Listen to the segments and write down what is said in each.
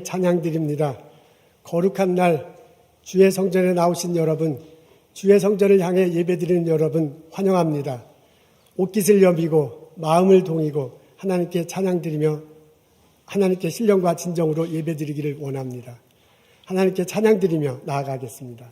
찬양드립니다. 거룩한 날 주의 성전에 나오신 여러분, 주의 성전을 향해 예배드리는 여러분 환영합니다. 옷깃을 여미고 마음을 동이고 하나님께 찬양드리며 하나님께 신령과 진정으로 예배드리기를 원합니다. 하나님께 찬양드리며 나아가겠습니다.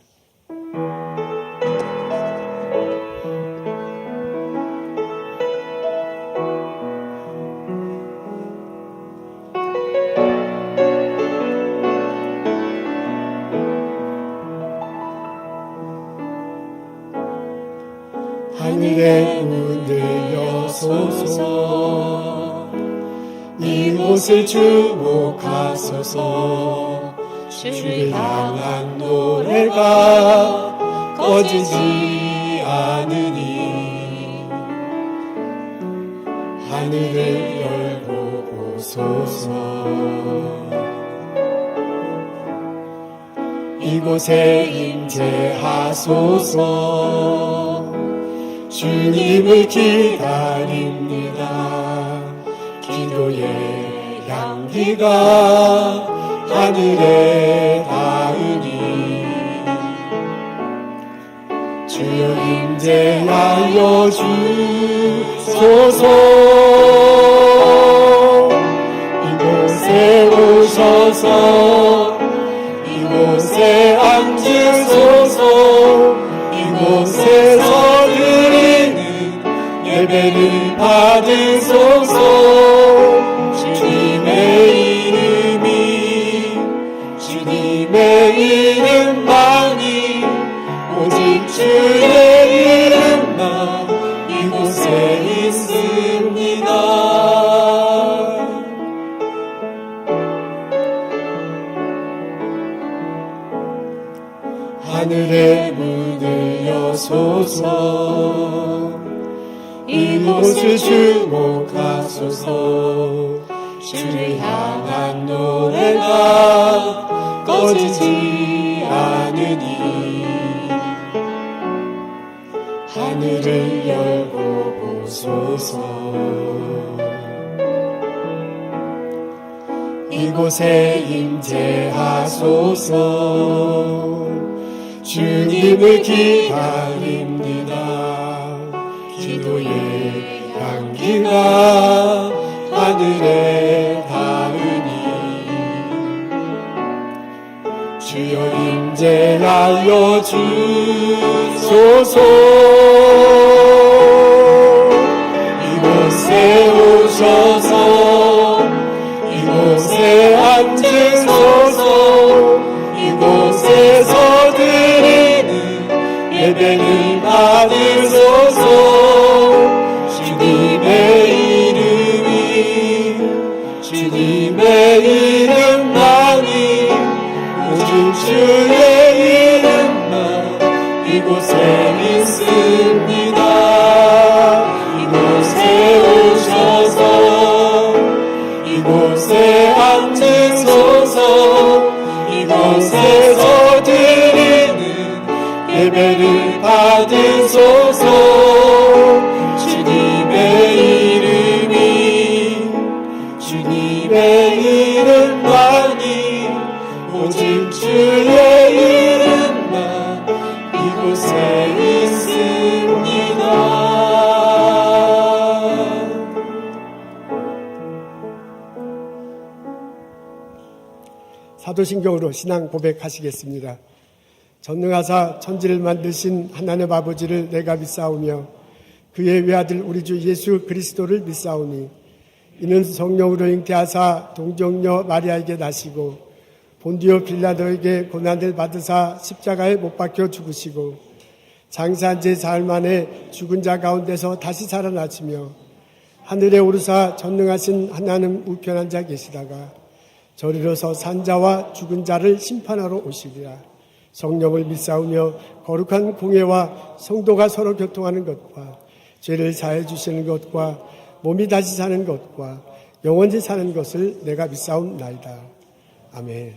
하늘의 문을 여소서, 이곳을 주목하소서. 주를 향한 노래가 꺼지지 않으니 하늘을 열고 보소서. 이곳에 임재하소서. 주님을 기다립니다. 기도의 향기가 하늘에 닿으니 주여 임재하여 주소서. 이곳에 오셔서 이곳에 앉으소서. 이곳에서 드리는 예배를 받으소서. 주님의 이름만이 오직 주의 이름만 이곳에 있습니다. 하늘의 문을 여소서. 이곳을 주목하소서. 주를 향한 노래가 꺼지지 않으니 하늘을 열고 보소서. 이곳에 임재하소서. 주님을 기다립니다. 기도의 향기가 하늘에 닿으니 주여 임재하여 주소서. 이곳에 오셔서 이곳에 앉으소서. 이곳에서 드리는 예배를 받으소서. 주님의 이름만이 오직 주의 이름만 이곳에 있습니다. 이곳에 오셔서 이곳에 앉으소서. 이곳에서 드리는 예배를 받으소서. 주님의 이름만이 오직 주의 이름만 이곳에 있습니다. 사도신경으로 신앙 고백하시겠습니다. 전능하사 천지를 만드신 하나님 아버지를 내가 믿사오며 그의 외아들 우리 주 예수 그리스도를 믿사오니 이는 성령으로 잉태하사 동정녀 마리아에게 나시고 본디오 빌라도에게 고난을 받으사 십자가에 못 박혀 죽으시고 장사한 지 사흘 만에 죽은 자 가운데서 다시 살아나시며 하늘에 오르사 전능하신 하나님 우편한 자 계시다가 저리로서 산 자와 죽은 자를 심판하러 오시리라. 성령을 믿사오며 거룩한 공예와 성도가 서로 교통하는 것과 죄를 사해 주시는 것과 몸이 다시 사는 것과 영원히 사는 것을 내가 믿사옵나이다. 아멘.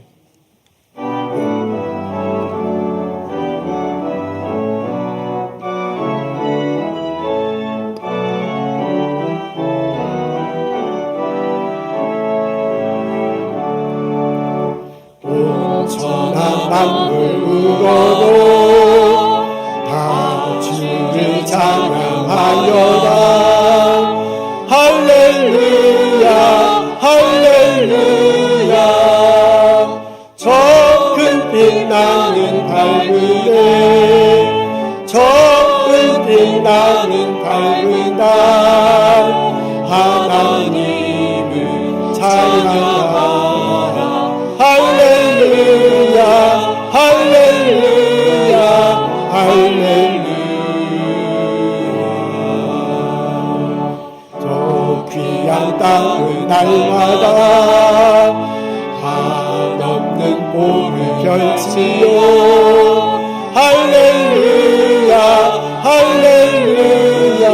만물 우러러 다 주를 찬양하여라. 할렐루야 할렐루야. 저 큰 빛나는 밝은 해, 저 큰 빛나는 밝은 달, 하나님을 찬양하라. 할렐루야 할렐루야 할렐루야. 저 귀한 땅을 날마다 한없는 복을 펼치요. 할렐루야 할렐루야.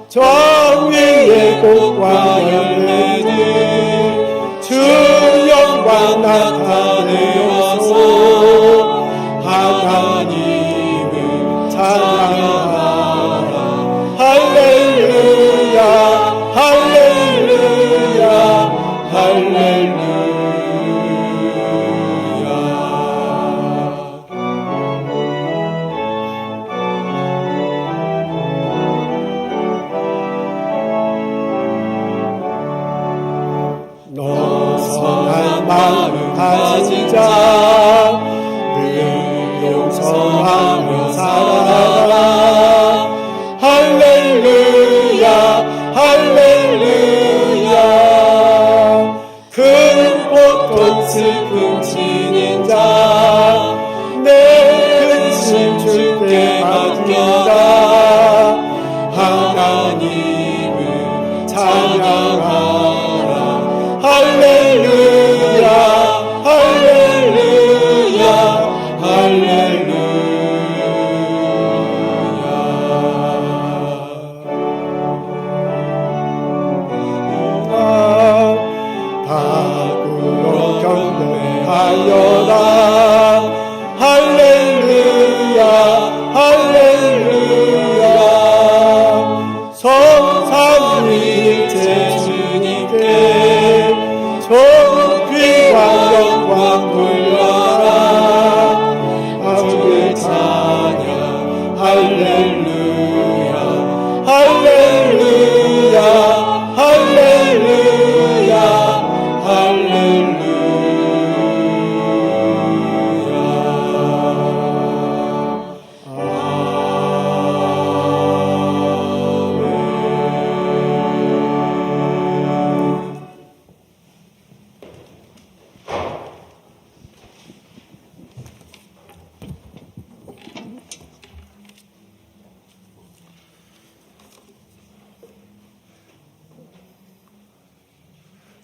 정의의 꽃과 열매들 주 영광 나타내어서 하나님을 찬양하라. 할렐루야 할렐루야 할렐루야. 너 선한 마음 가진 자 늘 용서하며 살아라. 할렐루야 할렐루야. 큰 고통 슬픔 지닌 자 내 근심 주께 맡긴다. 하나님을 찬양하라. 할렐루야 할렐루야 할렐루야. 다구로 경배하여라. 할렐루야 할렐루야. 성삼위일체 주님께 존귀와 영광 돌려라. 아버지의 찬양 할렐루야 할렐루야 할렐루야 할렐루야.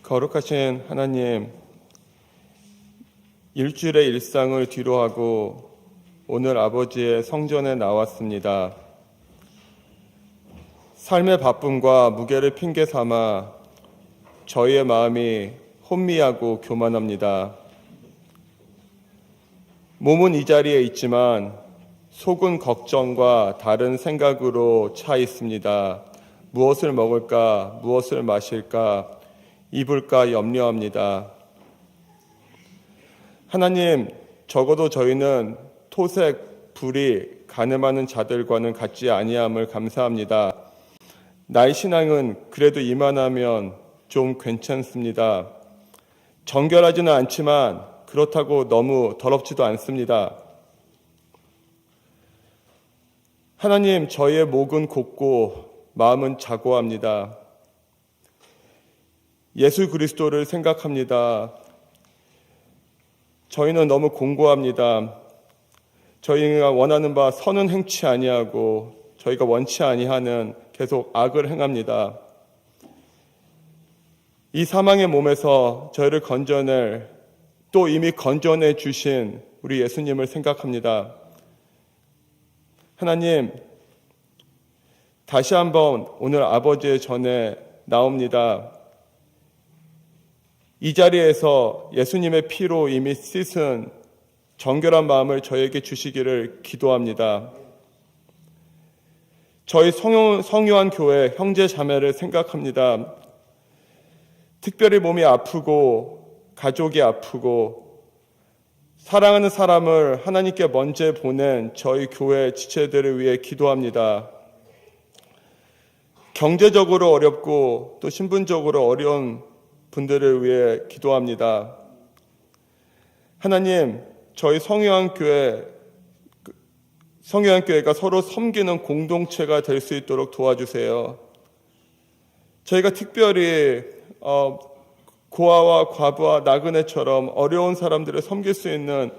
거룩하신 하나님, 일주일의 일상을 뒤로하고 오늘 아버지의 성전에 나왔습니다. 삶의 바쁨과 무게를 핑계 삼아 저희의 마음이 혼미하고 교만합니다. 몸은 이 자리에 있지만 속은 걱정과 다른 생각으로 차 있습니다. 무엇을 먹을까, 무엇을 마실까, 입을까 염려합니다. 하나님, 적어도 저희는 토색, 불의, 간음하는 자들과는 같지 아니함을 감사합니다. 나의 신앙은 그래도 이만하면 좀 괜찮습니다. 정결하지는 않지만 그렇다고 너무 더럽지도 않습니다. 하나님, 저희의 목은 곱고 마음은 자고합니다. 예수 그리스도를 생각합니다. 저희는 너무 공고합니다. 저희가 원하는 바 선은 행치 아니하고 저희가 원치 아니하는 계속 악을 행합니다. 이 사망의 몸에서 저희를 건져낼, 또 이미 건져내 주신 우리 예수님을 생각합니다. 하나님, 다시 한번 오늘 아버지의 전에 나옵니다. 이 자리에서 예수님의 피로 이미 씻은 정결한 마음을 저에게 주시기를 기도합니다. 저희 성유한 교회 형제 자매를 생각합니다. 특별히 몸이 아프고 가족이 아프고 사랑하는 사람을 하나님께 먼저 보낸 저희 교회 지체들을 위해 기도합니다. 경제적으로 어렵고 또 신분적으로 어려운 분들을 위해 기도합니다. 하나님, 저희 성유한교회가 서로 섬기는 공동체가 될 수 있도록 도와주세요. 저희가 특별히 고아와 과부와 나그네처럼 어려운 사람들을 섬길 수 있는,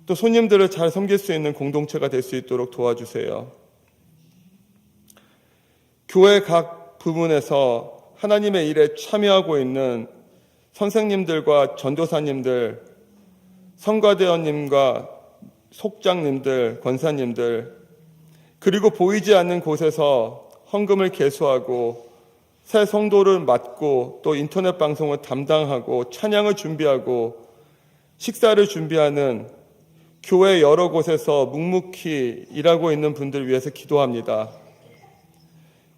또 손님들을 잘 섬길 수 있는 공동체가 될 수 있도록 도와주세요. 교회 각 부문에서 하나님의 일에 참여하고 있는 선생님들과 전도사님들, 성가대원님과 속장님들, 권사님들, 그리고 보이지 않는 곳에서 헌금을 계수하고 새 성도를 맡고 또 인터넷 방송을 담당하고 찬양을 준비하고 식사를 준비하는 교회 여러 곳에서 묵묵히 일하고 있는 분들을 위해서 기도합니다.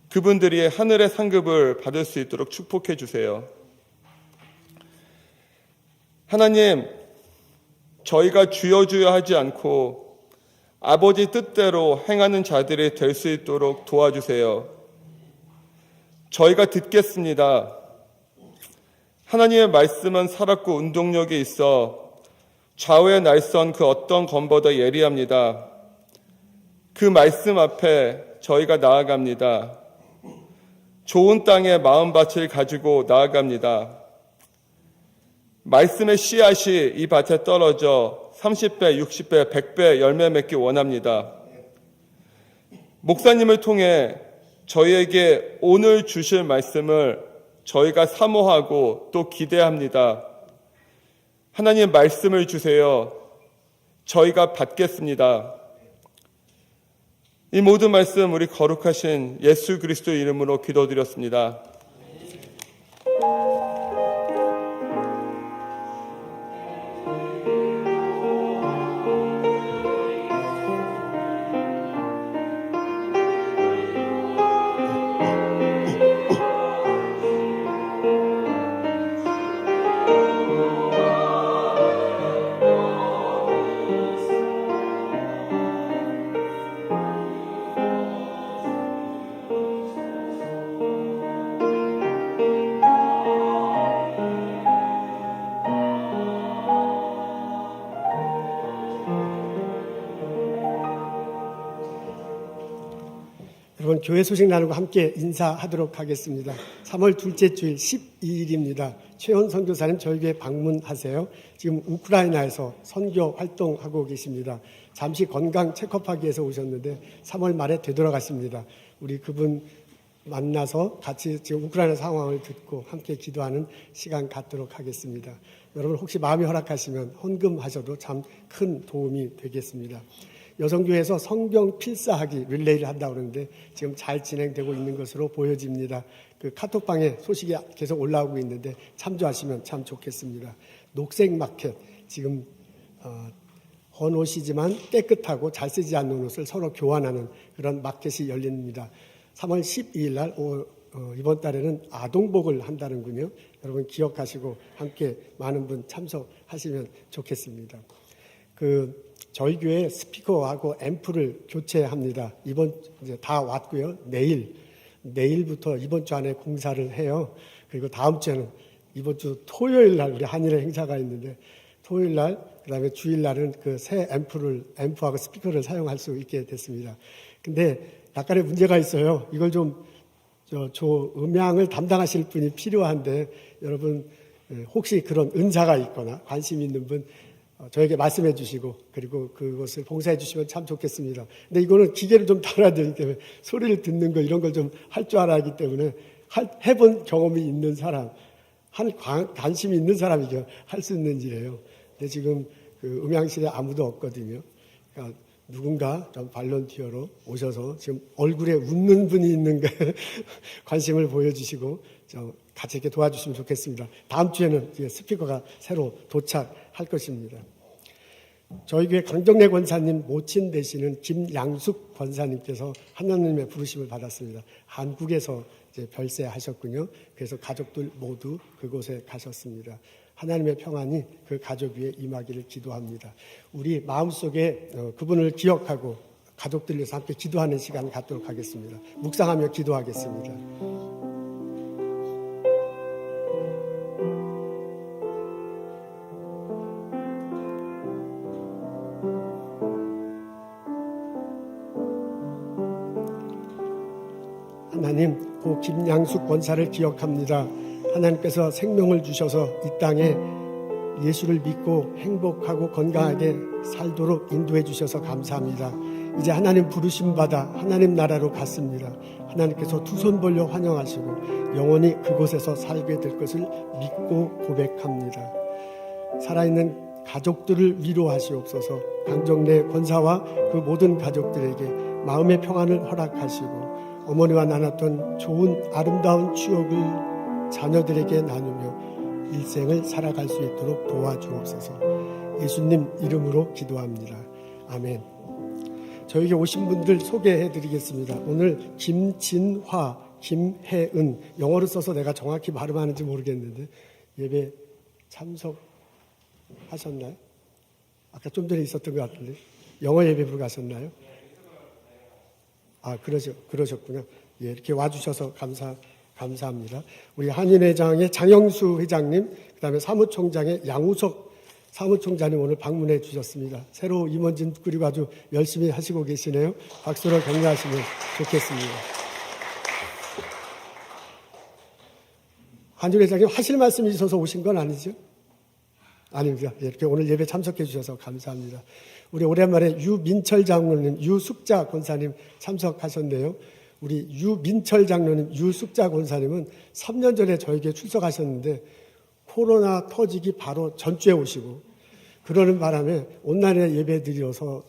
그분들이 하늘의 상급을 받을 수 있도록 축복해 주세요. 하나님, 저희가 주여 주여 하지 않고 아버지 뜻대로 행하는 자들이 될 수 있도록 도와주세요. 저희가 듣겠습니다. 하나님의 말씀은 살았고 운동력이 있어 좌우의 날선 그 어떤 검보다 예리합니다. 그 말씀 앞에 저희가 나아갑니다. 좋은 땅에 마음밭을 가지고 나아갑니다. 말씀의 씨앗이 이 밭에 떨어져 30배, 60배, 100배 열매 맺기 원합니다. 목사님을 통해 저희에게 오늘 주실 말씀을 저희가 사모하고 또 기대합니다. 하나님 말씀을 주세요. 저희가 받겠습니다. 이 모든 말씀 우리 거룩하신 예수 그리스도 이름으로 기도드렸습니다. 여러분, 교회 소식 나누고 함께 인사하도록 하겠습니다. 3월 둘째 주일 12일입니다. 최원 선교사님 저희 교회 방문하세요. 지금 우크라이나에서 선교 활동하고 계십니다. 잠시 건강 체크업하기 위해서 오셨는데 3월 말에 되돌아가십니다. 우리 그분 만나서 같이 지금 우크라이나 상황을 듣고 함께 기도하는 시간 갖도록 하겠습니다. 여러분 혹시 마음이 허락하시면 헌금하셔도 참 큰 도움이 되겠습니다. 여성교회에서 성경 필사하기 릴레이를 한다고 그러는데 지금 잘 진행되고 있는 것으로 보여집니다. 그 카톡방에 소식이 계속 올라오고 있는데 참조하시면 참 좋겠습니다. 녹색 마켓, 지금 헌 옷이지만 깨끗하고 잘 쓰지 않는 옷을 서로 교환하는 그런 마켓이 열립니다. 3월 12일 날 이번 달에는 아동복을 한다는군요. 여러분 기억하시고 함께 많은 분 참석하시면 좋겠습니다. 저희 교회 스피커하고 앰프를 교체합니다. 이번 이제 다 왔고요. 내일부터 이번 주 안에 공사를 해요. 그리고 다음 주에는 이번 주 토요일 날 우리 한일의 행사가 있는데 토요일 날 그다음에 주일 날은 그 새 앰프하고 스피커를 사용할 수 있게 됐습니다. 근데 약간의 문제가 있어요. 이걸 좀 음향을 담당하실 분이 필요한데 여러분 혹시 그런 은사가 있거나 관심 있는 분 저에게 말씀해 주시고 그리고 그것을 봉사해 주시면 참 좋겠습니다. 근데 이거는 기계를 좀 달아야 되기 때문에 소리를 듣는 거 이런 걸 좀 할 줄 알아야 하기 때문에 해본 경험이 있는 사람, 관심이 있는 사람이 할 수 있는 일이에요. 근데 지금 그 음향실에 아무도 없거든요. 그러니까 누군가 좀 발런티어로 오셔서 지금 얼굴에 웃는 분이 있는 게 관심을 보여주시고 같이 이렇게 도와주시면 좋겠습니다. 다음 주에는 스피커가 새로 도착할 것입니다. 저희 교회 강정래 권사님 모친 되시는 김양숙 권사님께서 하나님의 부르심을 받았습니다. 한국에서 이제 별세하셨군요. 그래서 가족들 모두 그곳에 가셨습니다. 하나님의 평안이 그 가족 위에 임하기를 기도합니다. 우리 마음속에 그분을 기억하고 가족들 위해서 함께 기도하는 시간을 갖도록 하겠습니다. 묵상하며 기도하겠습니다. 하나님, 고 김양숙 권사를 기억합니다. 하나님께서 생명을 주셔서 이 땅에 예수를 믿고 행복하고 건강하게 살도록 인도해 주셔서 감사합니다. 이제 하나님 부르심 받아 하나님 나라로 갔습니다. 하나님께서 두 손 벌려 환영하시고 영원히 그곳에서 살게 될 것을 믿고 고백합니다. 살아있는 가족들을 위로하시옵소서. 강정래 권사와 그 모든 가족들에게 마음의 평안을 허락하시고 어머니와 나눴던 좋은 아름다운 추억을 자녀들에게 나누며 일생을 살아갈 수 있도록 도와주옵소서. 예수님 이름으로 기도합니다. 아멘. 저에게 오신 분들 소개해드리겠습니다. 오늘 김진화, 김혜은, 영어로 써서 내가 정확히 발음하는지 모르겠는데 예배 참석하셨나요? 아까 좀 전에 있었던 것 같은데 영어 예배부로 가셨나요? 그러셨군요. 예, 이렇게 와주셔서 감사합니다. 우리 한인회장의 장영수 회장님, 그 다음에 사무총장의 양우석 사무총장님 오늘 방문해 주셨습니다. 새로 임원진 그리고 아주 열심히 하시고 계시네요. 박수로 격려하시면 좋겠습니다. 한인회장님 하실 말씀이 있어서 오신 건 아니죠? 아닙니다. 이렇게 오늘 예배 참석해 주셔서 감사합니다. 우리 오랜만에 유민철 장로님, 유숙자 권사님 참석하셨네요. 우리 유민철 장로님, 유숙자 권사님은 3년 전에 저에게 출석하셨는데 코로나 터지기 바로 전주에 오시고 그러는 바람에 온라인에 예배드렸어요.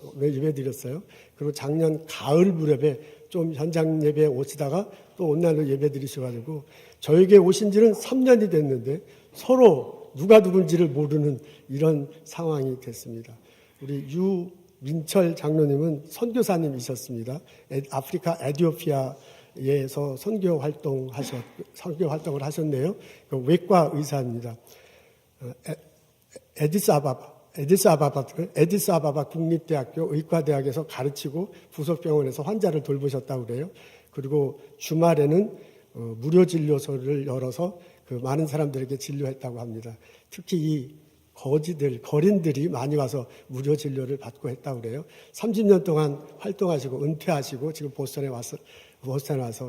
그리고 작년 가을 무렵에 좀 현장 예배에 오시다가 또 온라인으로 예배드리셔가지고 저에게 오신 지는 3년이 됐는데 서로 누가 누군지를 모르는 이런 상황이 됐습니다. 우리 유민철 장로님은 선교사님이셨습니다. 아프리카 에티오피아에서 선교 활동을 하셨네요. 외과 의사입니다. 에디스아바바 국립대학교 의과대학에서 가르치고 부속병원에서 환자를 돌보셨다고 그래요. 그리고 주말에는 무료 진료소를 열어서 그 많은 사람들에게 진료했다고 합니다. 특히 이 거린들이 많이 와서 무료 진료를 받고 했다고 그래요. 30년 동안 활동하시고 은퇴하시고 지금 보스턴에 와서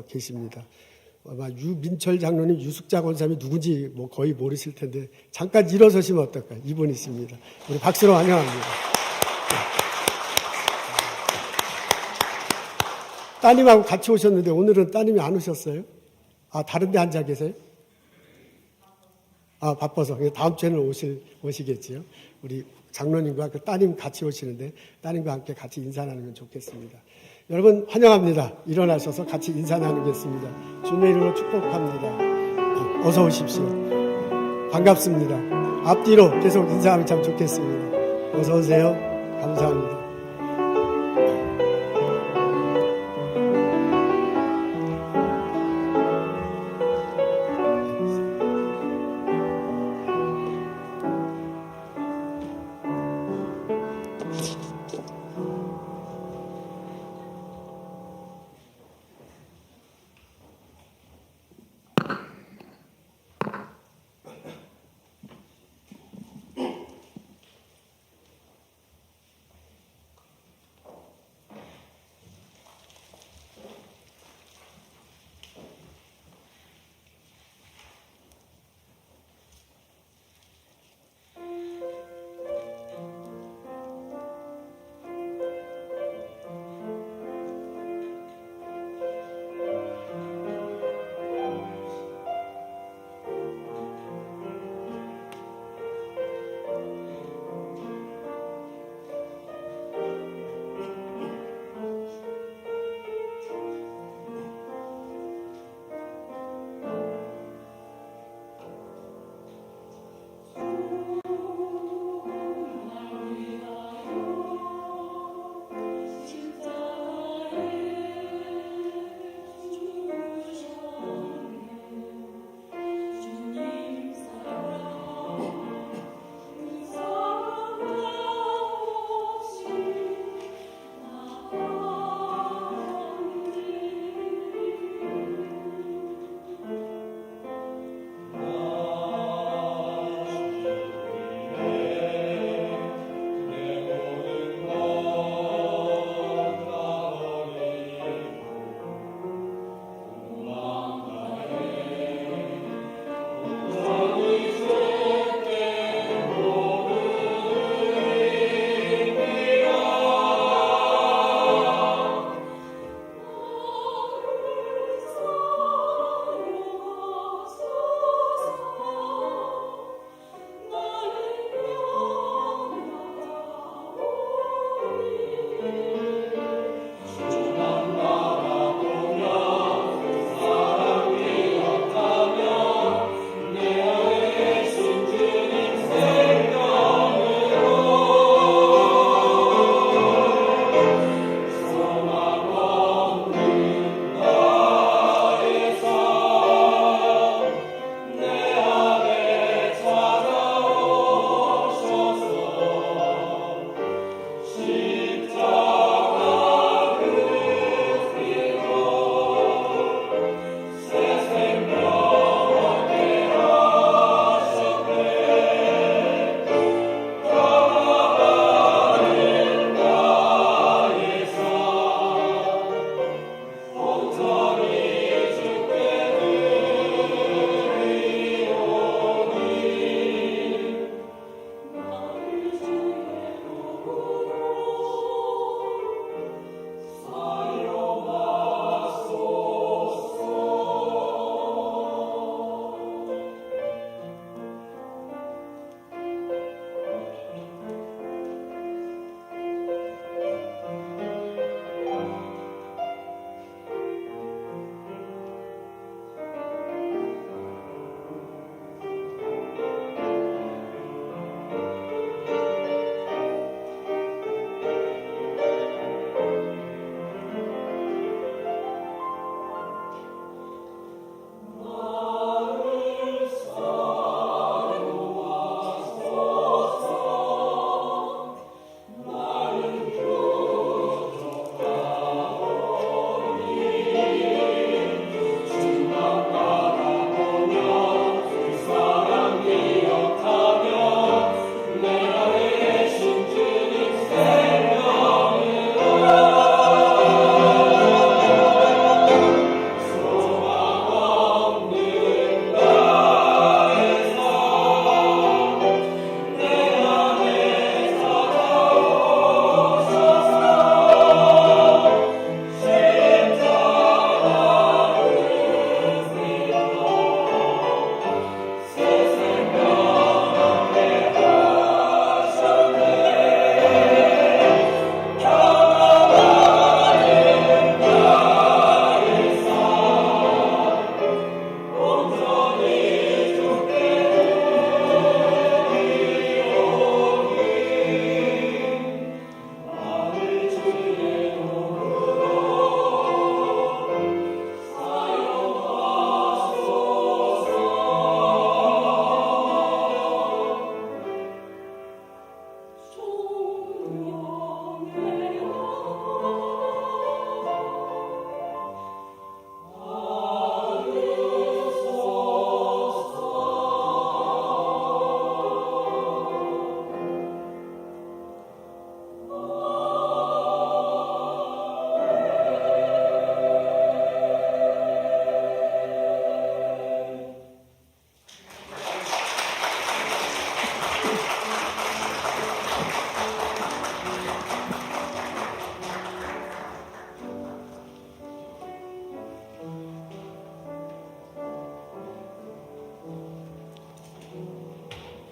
계십니다. 아마 유민철 장로님, 유숙자 권사님이 누군지 거의 모르실 텐데 잠깐 일어서시면 어떨까요? 이분 있습니다. 우리 박수로 환영합니다. 따님하고 같이 오셨는데 오늘은 따님이 안 오셨어요? 다른 데 앉아 계세요? 바빠서. 다음 주에는 오시겠지요. 우리 장로님과 그 따님 같이 오시는데 따님과 함께 같이 인사 나누면 좋겠습니다. 여러분 환영합니다. 일어나셔서 같이 인사 나누겠습니다. 주님의 이름으로 축복합니다. 어서 오십시오. 반갑습니다. 앞뒤로 계속 인사하면 참 좋겠습니다. 어서 오세요. 감사합니다.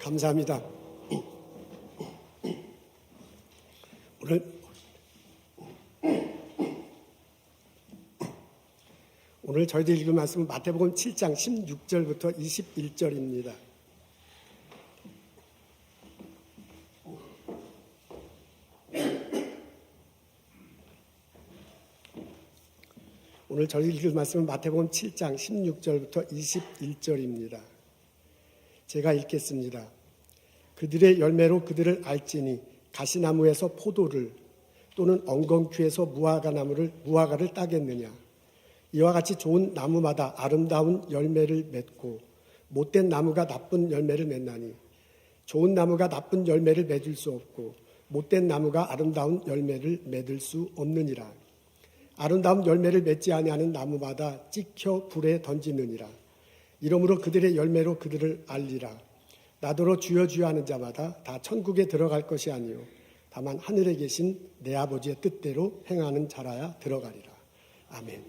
감사합니다. 오늘 저희들이 읽은 말씀은 마태복음 7장 16절부터 21절입니다. 오늘 저희 읽을 말씀은 마태복음 7장 16절부터 21절입니다. 제가 읽겠습니다. 그들의 열매로 그들을 알지니 가시나무에서 포도를 또는 엉겅퀴에서 무화과를 따겠느냐. 이와 같이 좋은 나무마다 아름다운 열매를 맺고 못된 나무가 나쁜 열매를 맺나니 좋은 나무가 나쁜 열매를 맺을 수 없고 못된 나무가 아름다운 열매를 맺을 수 없느니라. 아름다운 열매를 맺지 아니하는 나무마다 찍혀 불에 던지느니라. 이러므로 그들의 열매로 그들을 알리라. 나더러 주여 주여 하는 자마다 다 천국에 들어갈 것이 아니요 다만 하늘에 계신 내 아버지의 뜻대로 행하는 자라야 들어가리라. 아멘.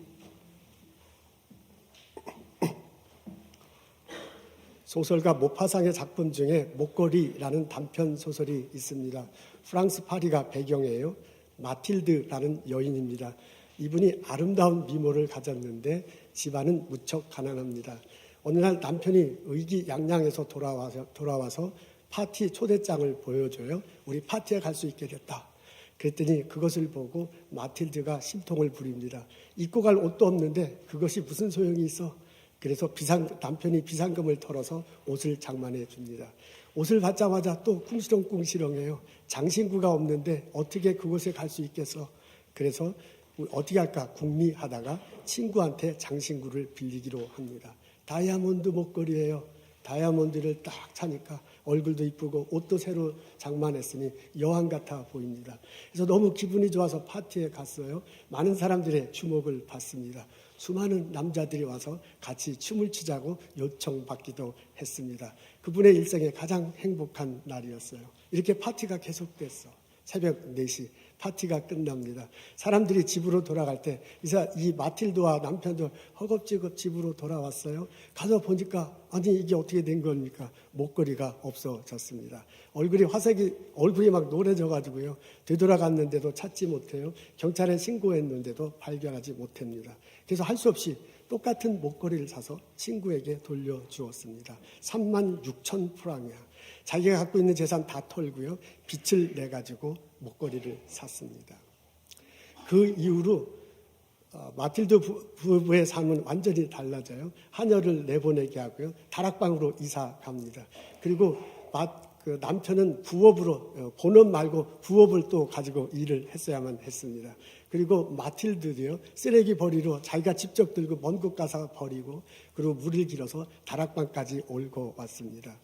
소설가 모파상의 작품 중에 목걸이라는 단편 소설이 있습니다. 프랑스 파리가 배경이에요. 마틸드라는 여인입니다. 이분이 아름다운 미모를 가졌는데 집안은 무척 가난합니다. 어느 날 남편이 의기양양해서 돌아와서 파티 초대장을 보여줘요. 우리 파티에 갈 수 있게 됐다. 그랬더니 그것을 보고 마틸드가 심통을 부립니다. 입고 갈 옷도 없는데 그것이 무슨 소용이 있어? 그래서 남편이 비상금을 털어서 옷을 장만해 줍니다. 옷을 받자마자 또 궁시렁궁시렁해요. 장신구가 없는데 어떻게 그곳에 갈 수 있겠어? 그래서 어떻게 할까 궁리하다가 친구한테 장신구를 빌리기로 합니다. 다이아몬드 목걸이에요. 다이아몬드를 딱 차니까 얼굴도 이쁘고 옷도 새로 장만했으니 여왕 같아 보입니다. 그래서 너무 기분이 좋아서 파티에 갔어요. 많은 사람들의 주목을 받습니다. 수많은 남자들이 와서 같이 춤을 추자고 요청받기도 했습니다. 그분의 일생에 가장 행복한 날이었어요. 이렇게 파티가 계속됐어. 새벽 4시 파티가 끝납니다. 사람들이 집으로 돌아갈 때 이 마틸드와 남편도 허겁지겁 집으로 돌아왔어요. 가서 보니까 아니 이게 어떻게 된 겁니까? 목걸이가 없어졌습니다. 얼굴이 막 노래져가지고요. 되돌아갔는데도 찾지 못해요. 경찰에 신고했는데도 발견하지 못합니다. 그래서 할 수 없이 똑같은 목걸이를 사서 친구에게 돌려주었습니다. 36,000프랑이야. 자기가 갖고 있는 재산 다 털고요. 빚을 내가지고 목걸이를 샀습니다. 그 이후로 마틸드 부부의 삶은 완전히 달라져요. 하녀를 내보내게 하고요. 다락방으로 이사 갑니다. 그리고 남편은 부업으로 본업 말고 부업을 또 가지고 일을 했어야만 했습니다. 그리고 마틸드도요. 쓰레기 버리러 자기가 직접 들고 먼 곳 가서 버리고 그리고 물을 길어서 다락방까지 올고 왔습니다.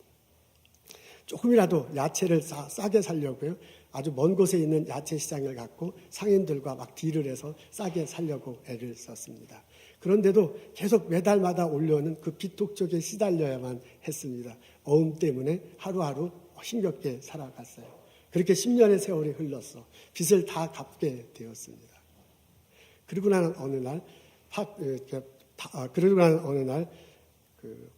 조금이라도 야채를 싸게 살려고요. 아주 먼 곳에 있는 야채 시장을 갖고 상인들과 막 딜을 해서 싸게 살려고 애를 썼습니다. 그런데도 계속 매달마다 올려오는 그 빚독촉에 시달려야만 했습니다. 어음 때문에 하루하루 힘겹게 살아갔어요. 그렇게 10년의 세월이 흘렀어. 빚을 다 갚게 되었습니다. 그러고 나는 어느 날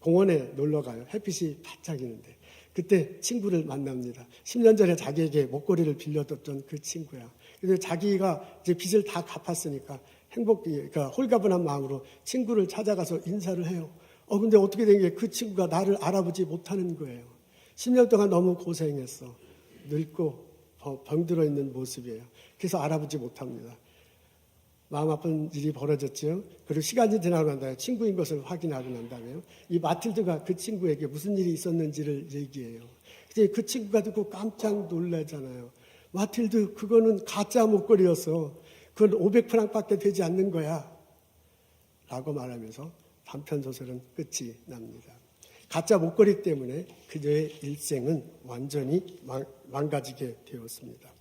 공원에 놀러 가요. 햇빛이 반짝이는데 그때 친구를 만납니다. 10년 전에 자기에게 목걸이를 빌려줬던 그 친구야. 그래서 자기가 이제 빚을 다 갚았으니까 그러니까 홀가분한 마음으로 친구를 찾아가서 인사를 해요. 근데 어떻게 된 게 그 친구가 나를 알아보지 못하는 거예요. 10년 동안 너무 고생했어. 늙고 병들어 있는 모습이에요. 그래서 알아보지 못합니다. 마음 아픈 일이 벌어졌죠. 그리고 시간이 지나고 난 다음에 친구인 것을 확인하고 난 다음에 이 마틸드가 그 친구에게 무슨 일이 있었는지를 얘기해요. 근데 그 친구가 듣고 깜짝 놀라잖아요. 마틸드 그거는 가짜 목걸이였어. 그건 500프랑밖에 되지 않는 거야. 라고 말하면서 단편 소설은 끝이 납니다. 가짜 목걸이 때문에 그녀의 일생은 완전히 망가지게 되었습니다.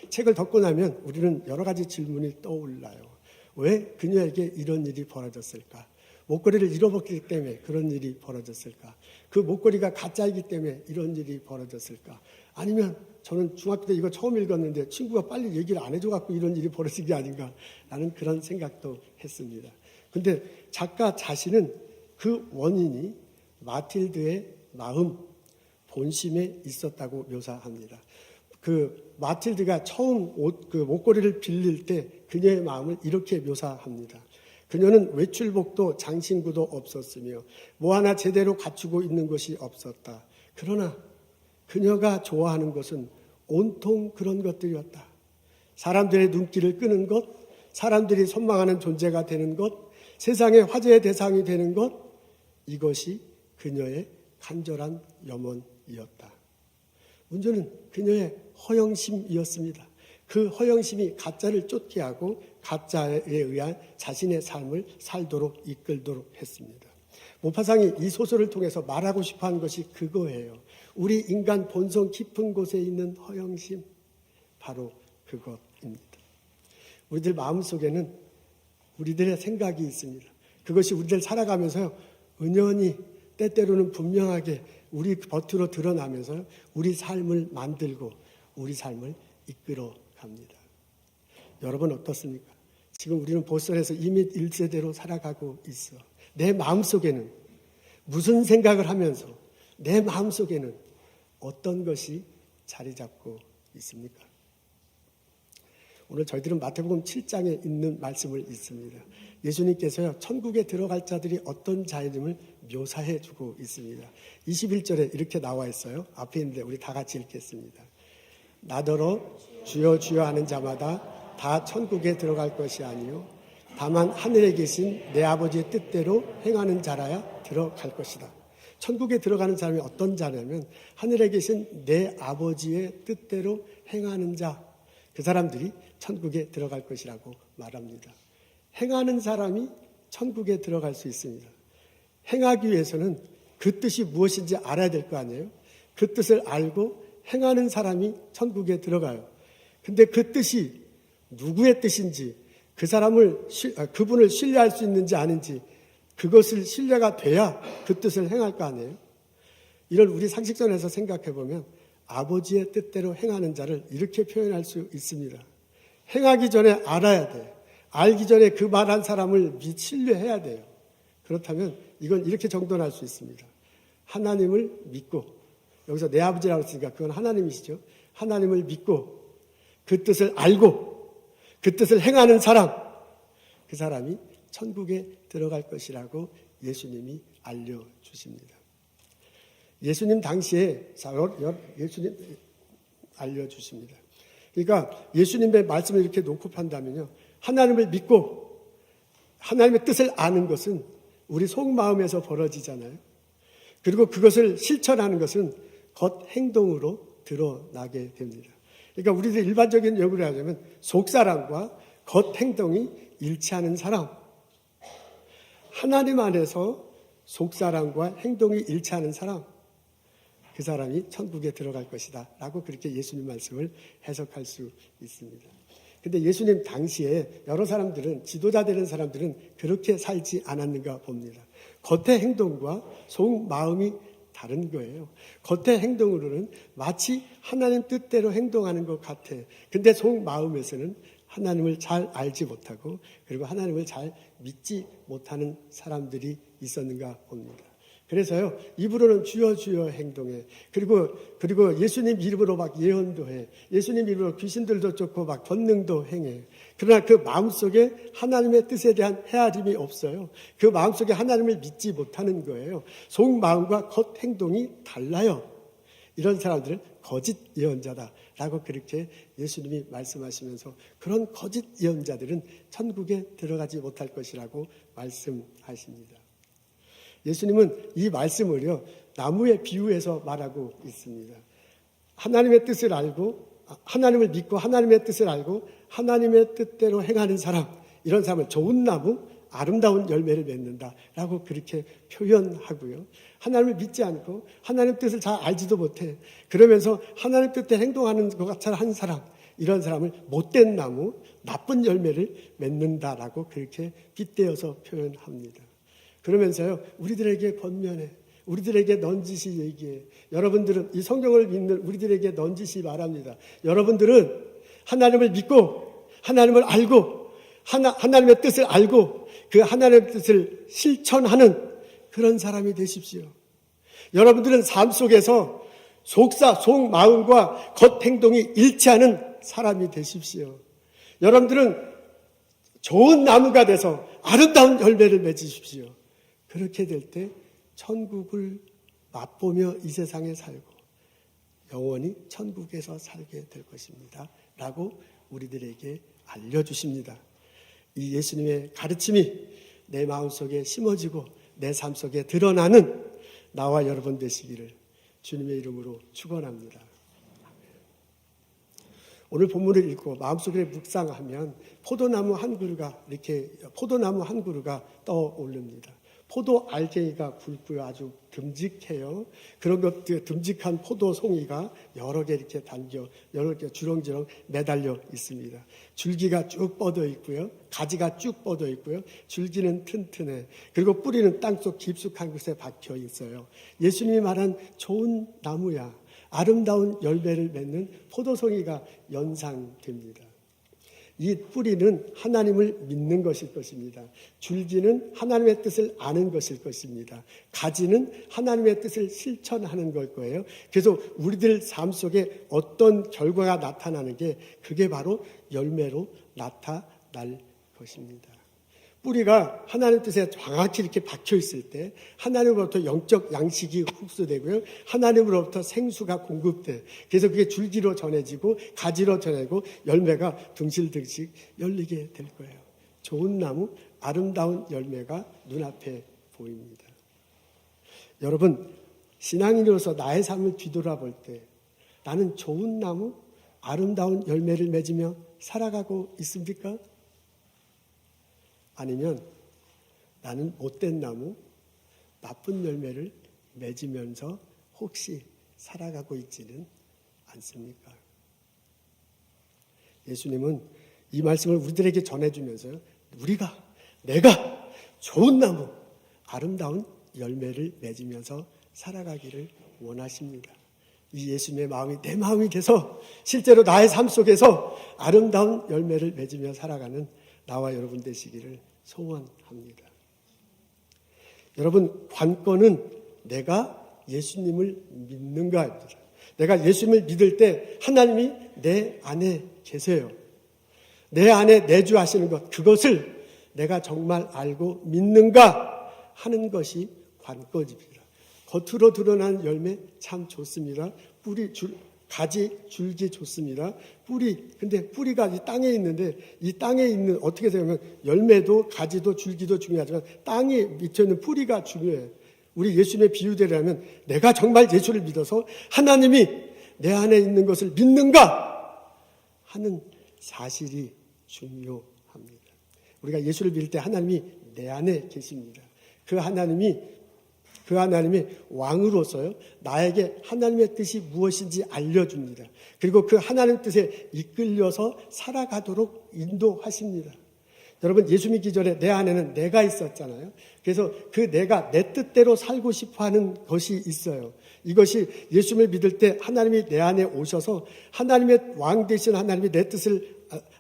책을 덮고 나면 우리는 여러 가지 질문이 떠올라요. 왜 그녀에게 이런 일이 벌어졌을까? 목걸이를 잃어버렸기 때문에 그런 일이 벌어졌을까? 그 목걸이가 가짜이기 때문에 이런 일이 벌어졌을까? 아니면 저는 중학교 때 이거 처음 읽었는데 친구가 빨리 얘기를 안 해줘갖고 이런 일이 벌어진 게 아닌가? 라는 그런 생각도 했습니다. 근데 작가 자신은 그 원인이 마틸드의 마음, 본심에 있었다고 묘사합니다. 그 마틸드가 처음 목걸이를 빌릴 때 그녀의 마음을 이렇게 묘사합니다. 그녀는 외출복도 장신구도 없었으며 뭐 하나 제대로 갖추고 있는 것이 없었다. 그러나 그녀가 좋아하는 것은 온통 그런 것들이었다. 사람들의 눈길을 끄는 것, 사람들이 선망하는 존재가 되는 것, 세상의 화제의 대상이 되는 것, 이것이 그녀의 간절한 염원이었다. 문제는 그녀의 허영심이었습니다. 그 허영심이 가짜를 쫓게 하고 가짜에 의한 자신의 삶을 살도록 이끌도록 했습니다. 모파상이 이 소설을 통해서 말하고 싶어하는 것이 그거예요. 우리 인간 본성 깊은 곳에 있는 허영심, 바로 그것입니다. 우리들 마음속에는 우리들의 생각이 있습니다. 그것이 우리들 살아가면서 은연히 때때로는 분명하게 우리 겉으로 드러나면서 우리 삶을 만들고 우리 삶을 이끌어 갑니다. 여러분 어떻습니까? 지금 우리는 보살에서 이미 1세대로 살아가고 있어. 내 마음속에는 무슨 생각을 하면서 내 마음속에는 어떤 것이 자리 잡고 있습니까? 오늘 저희들은 마태복음 7장에 있는 말씀을 읽습니다. 예수님께서요, 천국에 들어갈 자들이 어떤 자임을 묘사해 주고 있습니다. 21절에 이렇게 나와 있어요. 앞에 있는데 우리 다 같이 읽겠습니다. 나더러 주여 주여 하는 자마다 다 천국에 들어갈 것이 아니요 다만 하늘에 계신 내 아버지의 뜻대로 행하는 자라야 들어갈 것이다. 천국에 들어가는 사람이 어떤 자냐면 하늘에 계신 내 아버지의 뜻대로 행하는 자, 그 사람들이 천국에 들어갈 것이라고 말합니다. 행하는 사람이 천국에 들어갈 수 있습니다. 행하기 위해서는 그 뜻이 무엇인지 알아야 될 거 아니에요? 그 뜻을 알고 행하는 사람이 천국에 들어가요. 근데 그 뜻이 누구의 뜻인지, 그분을 신뢰할 수 있는지 아닌지, 그것을 신뢰가 돼야 그 뜻을 행할 거 아니에요? 이걸 우리 상식선에서 생각해 보면 아버지의 뜻대로 행하는 자를 이렇게 표현할 수 있습니다. 행하기 전에 알아야 돼요. 알기 전에 그 말한 사람을 신뢰해야 돼요. 그렇다면 이건 이렇게 정돈할 수 있습니다. 하나님을 믿고, 여기서 내 아버지라고 했으니까 그건 하나님이시죠. 하나님을 믿고 그 뜻을 알고 그 뜻을 행하는 사람, 그 사람이 천국에 들어갈 것이라고 예수님이 알려주십니다. 예수님 당시에 예수님 알려주십니다. 그러니까 예수님의 말씀을 이렇게 놓고 판다면요, 하나님을 믿고 하나님의 뜻을 아는 것은 우리 속마음에서 벌어지잖아요. 그리고 그것을 실천하는 것은 겉 행동으로 드러나게 됩니다. 그러니까 우리들 일반적인 용어로 하자면 속사람과 겉 행동이 일치하는 사람, 하나님 안에서 속사람과 행동이 일치하는 사람, 그 사람이 천국에 들어갈 것이다 라고 그렇게 예수님 말씀을 해석할 수 있습니다. 근데 예수님 당시에 여러 사람들은, 지도자 되는 사람들은 그렇게 살지 않았는가 봅니다. 겉의 행동과 속 마음이 다른 거예요. 겉의 행동으로는 마치 하나님 뜻대로 행동하는 것 같아. 근데 속 마음에서는 하나님을 잘 알지 못하고 그리고 하나님을 잘 믿지 못하는 사람들이 있었는가 봅니다. 그래서요, 입으로는 주여 주여 행동해. 그리고 예수님 이름으로 막 예언도 해. 예수님 이름으로 귀신들도 쫓고 막 권능도 행해. 그러나 그 마음속에 하나님의 뜻에 대한 헤아림이 없어요. 그 마음속에 하나님을 믿지 못하는 거예요. 속마음과 겉 행동이 달라요. 이런 사람들은 거짓 예언자다라고 그렇게 예수님이 말씀하시면서 그런 거짓 예언자들은 천국에 들어가지 못할 것이라고 말씀하십니다. 예수님은 이 말씀을요, 나무에 비유해서 말하고 있습니다. 하나님의 뜻을 알고, 하나님을 믿고 하나님의 뜻을 알고 하나님의 뜻대로 행하는 사람, 이런 사람을 좋은 나무, 아름다운 열매를 맺는다라고 그렇게 표현하고요. 하나님을 믿지 않고 하나님 뜻을 잘 알지도 못해. 그러면서 하나님 뜻대로 행동하는 것 같이 한 사람, 이런 사람을 못된 나무, 나쁜 열매를 맺는다라고 그렇게 빗대어서 표현합니다. 그러면서요, 우리들에게 권면해, 우리들에게 넌지시 얘기해. 여러분들은 이 성경을 믿는 우리들에게 넌지시 말합니다. 여러분들은 하나님을 믿고 하나님을 알고 하나님의 뜻을 알고 그 하나님의 뜻을 실천하는 그런 사람이 되십시오. 여러분들은 삶 속에서 속마음과 겉행동이 일치하는 사람이 되십시오. 여러분들은 좋은 나무가 돼서 아름다운 열매를 맺으십시오. 그렇게 될 때 천국을 맛보며 이 세상에 살고 영원히 천국에서 살게 될 것입니다. 라고 우리들에게 알려주십니다. 이 예수님의 가르침이 내 마음속에 심어지고 내 삶 속에 드러나는 나와 여러분 되시기를 주님의 이름으로 축원합니다. 오늘 본문을 읽고 마음속에 묵상하면 포도나무 한 그루가 떠오릅니다. 포도 알갱이가 굵고요, 아주 듬직해요. 그런 것들 듬직한 포도 송이가 여러 개 이렇게 여러 개 주렁주렁 매달려 있습니다. 줄기가 쭉 뻗어 있고요, 가지가 쭉 뻗어 있고요, 줄기는 튼튼해. 그리고 뿌리는 땅속 깊숙한 곳에 박혀 있어요. 예수님이 말한 좋은 나무야, 아름다운 열매를 맺는 포도송이가 연상됩니다. 이 뿌리는 하나님을 믿는 것일 것입니다. 줄기는 하나님의 뜻을 아는 것일 것입니다. 가지는 하나님의 뜻을 실천하는 걸 거예요. 그래서 우리들 삶 속에 어떤 결과가 나타나는 게 그게 바로 열매로 나타날 것입니다. 뿌리가 하나님 뜻에 정확히 이렇게 박혀 있을 때 하나님으로부터 영적 양식이 흡수되고요, 하나님으로부터 생수가 공급돼. 그래서 그게 줄기로 전해지고 가지로 전해지고 열매가 둥실둥실 열리게 될 거예요. 좋은 나무, 아름다운 열매가 눈앞에 보입니다. 여러분, 신앙인으로서 나의 삶을 뒤돌아볼 때 나는 좋은 나무, 아름다운 열매를 맺으며 살아가고 있습니까? 아니면 나는 못된 나무, 나쁜 열매를 맺으면서 혹시 살아가고 있지는 않습니까? 예수님은 이 말씀을 우리들에게 전해주면서요, 내가 좋은 나무, 아름다운 열매를 맺으면서 살아가기를 원하십니다. 이 예수님의 마음이 내 마음이 돼서 실제로 나의 삶 속에서 아름다운 열매를 맺으며 살아가는 나와 여러분 되시기를 소원합니다. 여러분, 관건은 내가 예수님을 믿는가입니다. 내가 예수님을 믿을 때 하나님이 내 안에 계세요. 내 안에 내주하시는 것, 그것을 내가 정말 알고 믿는가 하는 것이 관건입니다. 겉으로 드러나는 열매 참 좋습니다. 가지, 줄기 좋습니다. 근데 뿌리가 이 땅에 있는데, 이 땅에 있는, 어떻게 생각하면 열매도 가지도 줄기도 중요하지만 땅에 밑에는 뿌리가 중요해요. 우리 예수님의 비유대로 하면 내가 정말 예수를 믿어서 하나님이 내 안에 있는 것을 믿는가 하는 사실이 중요합니다. 우리가 예수를 믿을 때 하나님이 내 안에 계십니다. 그 하나님이 왕으로서요, 나에게 하나님의 뜻이 무엇인지 알려줍니다. 그리고 그 하나님의 뜻에 이끌려서 살아가도록 인도하십니다. 여러분, 예수 믿기 전에 내 안에는 내가 있었잖아요. 그래서 그 내가 내 뜻대로 살고 싶어하는 것이 있어요. 이것이 예수를 믿을 때 하나님이 내 안에 오셔서 하나님의 왕 되신 하나님이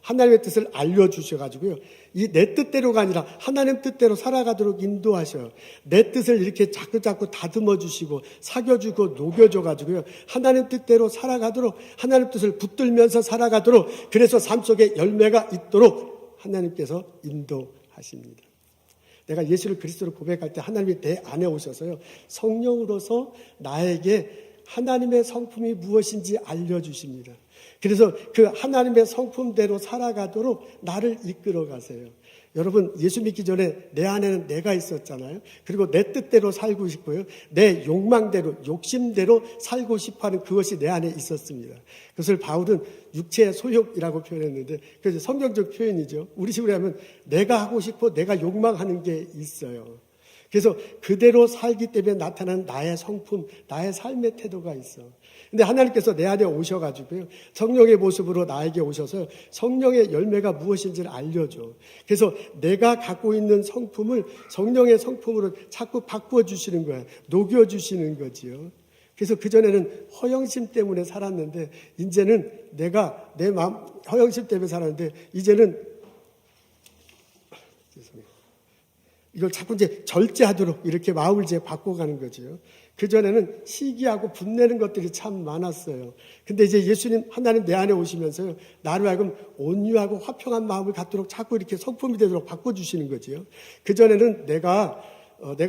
하나님의 뜻을 알려주셔가지고요, 이 내 뜻대로가 아니라 하나님 뜻대로 살아가도록 인도하셔요. 내 뜻을 이렇게 자꾸 다듬어 주시고 사겨주고 녹여줘가지고요, 하나님 뜻대로 살아가도록, 하나님 뜻을 붙들면서 살아가도록, 그래서 삶 속에 열매가 있도록 하나님께서 인도하십니다. 내가 예수를 그리스도로 고백할 때 하나님이 내 안에 오셔서요, 성령으로서 나에게 하나님의 성품이 무엇인지 알려주십니다. 그래서 그 하나님의 성품대로 살아가도록 나를 이끌어 가세요. 여러분, 예수 믿기 전에 내 안에는 내가 있었잖아요. 그리고 내 뜻대로 살고 싶고요, 내 욕망대로, 욕심대로 살고 싶어하는 그것이 내 안에 있었습니다. 그것을 바울은 육체의 소욕이라고 표현했는데, 그래서 성경적 표현이죠. 우리 식으로 하면 내가 하고 싶어, 내가 욕망하는 게 있어요. 그래서 그대로 살기 때문에 나타나는 나의 성품, 나의 삶의 태도가 있어. 근데 하나님께서 내 안에 오셔가지고요, 성령의 모습으로 나에게 오셔서 성령의 열매가 무엇인지를 알려줘. 그래서 내가 갖고 있는 성품을 성령의 성품으로 자꾸 바꿔주시는 거야. 녹여주시는 거지요. 그래서 그전에는 허영심 때문에 살았는데, 이제는 내가 내 마음, 허영심 때문에 살았는데, 이제는 이걸 자꾸 이제 절제하도록 이렇게 마음을 이제 바꿔가는 거죠. 그전에는 시기하고 분내는 것들이 참 많았어요. 근데 이제 예수님 하나님 내 안에 오시면서요, 나를 하여금 온유하고 화평한 마음을 갖도록 자꾸 이렇게 성품이 되도록 바꿔주시는 거지요. 그전에는 내가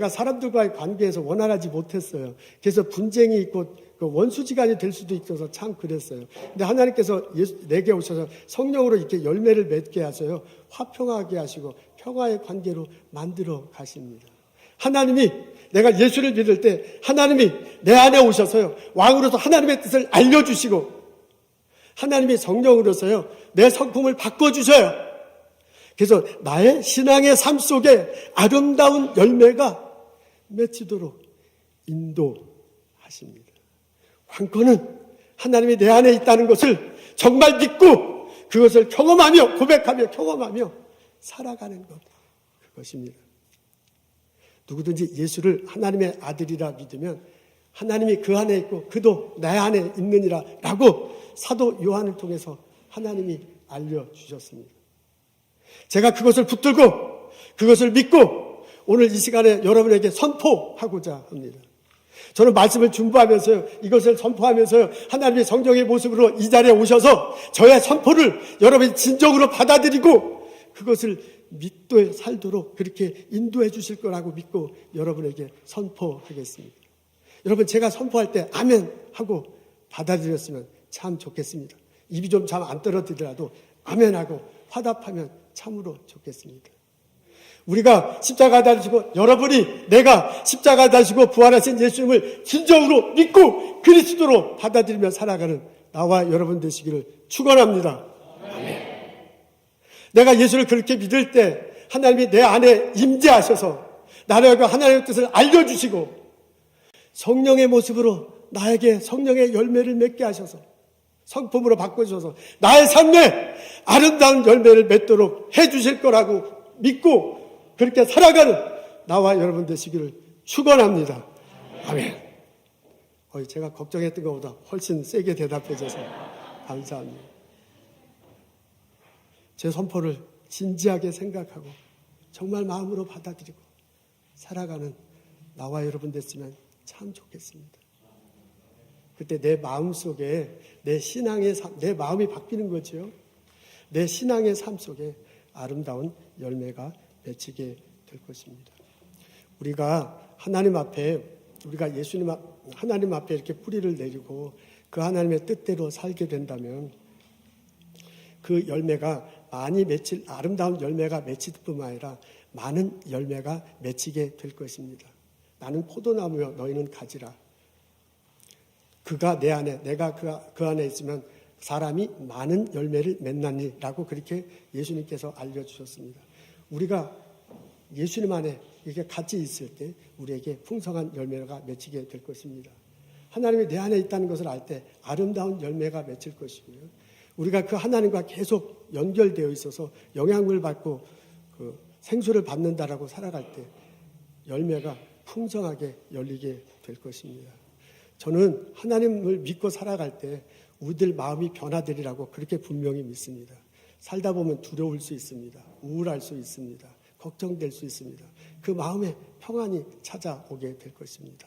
사람들과의 관계에서 원활하지 못했어요. 그래서 분쟁이 있고 그 원수지간이 될 수도 있어서 참 그랬어요. 근데 하나님께서 내게 오셔서 성령으로 이렇게 열매를 맺게 하셔요. 화평하게 하시고 평화의 관계로 만들어 가십니다. 하나님이, 내가 예수를 믿을 때 하나님이 내 안에 오셔서요, 왕으로서 하나님의 뜻을 알려주시고 하나님이 성령으로서요 내 성품을 바꿔주셔요. 그래서 나의 신앙의 삶 속에 아름다운 열매가 맺히도록 인도하십니다. 관건은 하나님이 내 안에 있다는 것을 정말 믿고 그것을 경험하며 고백하며 경험하며 살아가는 것, 그것입니다. 누구든지 예수를 하나님의 아들이라 믿으면 하나님이 그 안에 있고 그도 내 안에 있느니라 라고 사도 요한을 통해서 하나님이 알려주셨습니다. 제가 그것을 붙들고 그것을 믿고 오늘 이 시간에 여러분에게 선포하고자 합니다. 저는 말씀을 준비하면서요, 이것을 선포하면서요, 하나님의 성령의 모습으로 이 자리에 오셔서 저의 선포를 여러분이 진정으로 받아들이고 그것을 믿도에 살도록 그렇게 인도해 주실 거라고 믿고 여러분에게 선포하겠습니다. 여러분, 제가 선포할 때 아멘 하고 받아들였으면 참 좋겠습니다. 입이 좀 잘 안 떨어지더라도 아멘 하고 화답하면 참으로 좋겠습니다. 우리가 십자가 달리시고 여러분이 내가 십자가 달리시고 부활하신 예수님을 진정으로 믿고 그리스도로 받아들이며 살아가는 나와 여러분 되시기를 축원합니다. 아멘. 내가 예수를 그렇게 믿을 때 하나님이 내 안에 임재하셔서 나를 하나님의 뜻을 알려주시고 성령의 모습으로 나에게 성령의 열매를 맺게 하셔서 성품으로 바꿔주셔서 나의 삶에 아름다운 열매를 맺도록 해주실 거라고 믿고 그렇게 살아가는 나와 여러분 되시기를 축원합니다. 아멘. 제가 걱정했던 것보다 훨씬 세게 대답해 줘서 감사합니다. 제 선포를 진지하게 생각하고 정말 마음으로 받아들이고 살아가는 나와 여러분 됐으면 참 좋겠습니다. 그때 내 마음 속에 내 신앙의 삶, 내 마음이 바뀌는 거죠. 내 신앙의 삶 속에 아름다운 열매가 맺히게 될 것입니다. 우리가 하나님 앞에, 우리가 예수님 하나님 앞에 이렇게 뿌리를 내리고 그 하나님의 뜻대로 살게 된다면 그 열매가 많이 맺힐 아름다운 열매가 맺힐 뿐만 아니라 많은 열매가 맺히게 될 것입니다. 나는 포도나무여 너희는 가지라. 그가 내 안에, 내가 그 안에 있으면 사람이 많은 열매를 맺나니라고 그렇게 예수님께서 알려주셨습니다. 우리가 예수님 안에 이렇게 같이 있을 때 우리에게 풍성한 열매가 맺히게 될 것입니다. 하나님이 내 안에 있다는 것을 알 때 아름다운 열매가 맺힐 것이고요. 우리가 그 하나님과 계속 연결되어 있어서 영향을 받고 그 생수를 받는다라고 살아갈 때 열매가 풍성하게 열리게 될 것입니다. 저는 하나님을 믿고 살아갈 때 우리들 마음이 변화되리라고 그렇게 분명히 믿습니다. 살다 보면 두려울 수 있습니다. 우울할 수 있습니다. 걱정될 수 있습니다. 그 마음에 평안이 찾아오게 될 것입니다.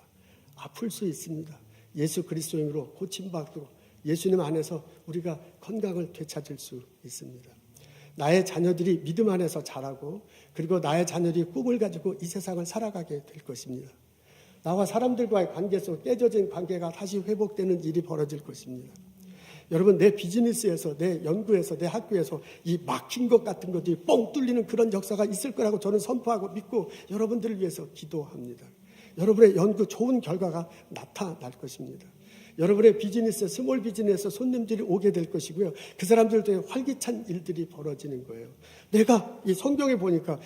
아플 수 있습니다. 예수 그리스도인으로 고침받고 예수님 안에서 우리가 건강을 되찾을 수 있습니다. 나의 자녀들이 믿음 안에서 자라고 그리고 나의 자녀들이 꿈을 가지고 이 세상을 살아가게 될 것입니다. 나와 사람들과의 관계 속 깨져진 관계가 다시 회복되는 일이 벌어질 것입니다. 여러분, 내 비즈니스에서, 내 연구에서, 내 학교에서 이 막힌 것 같은 것들이 뻥 뚫리는 그런 역사가 있을 거라고 저는 선포하고 믿고 여러분들을 위해서 기도합니다. 여러분의 연구 좋은 결과가 나타날 것입니다. 여러분의 비즈니스, 스몰 비즈니스 손님들이 오게 될 것이고요. 그 사람들도 활기찬 일들이 벌어지는 거예요. 내가 이 성경에 보니까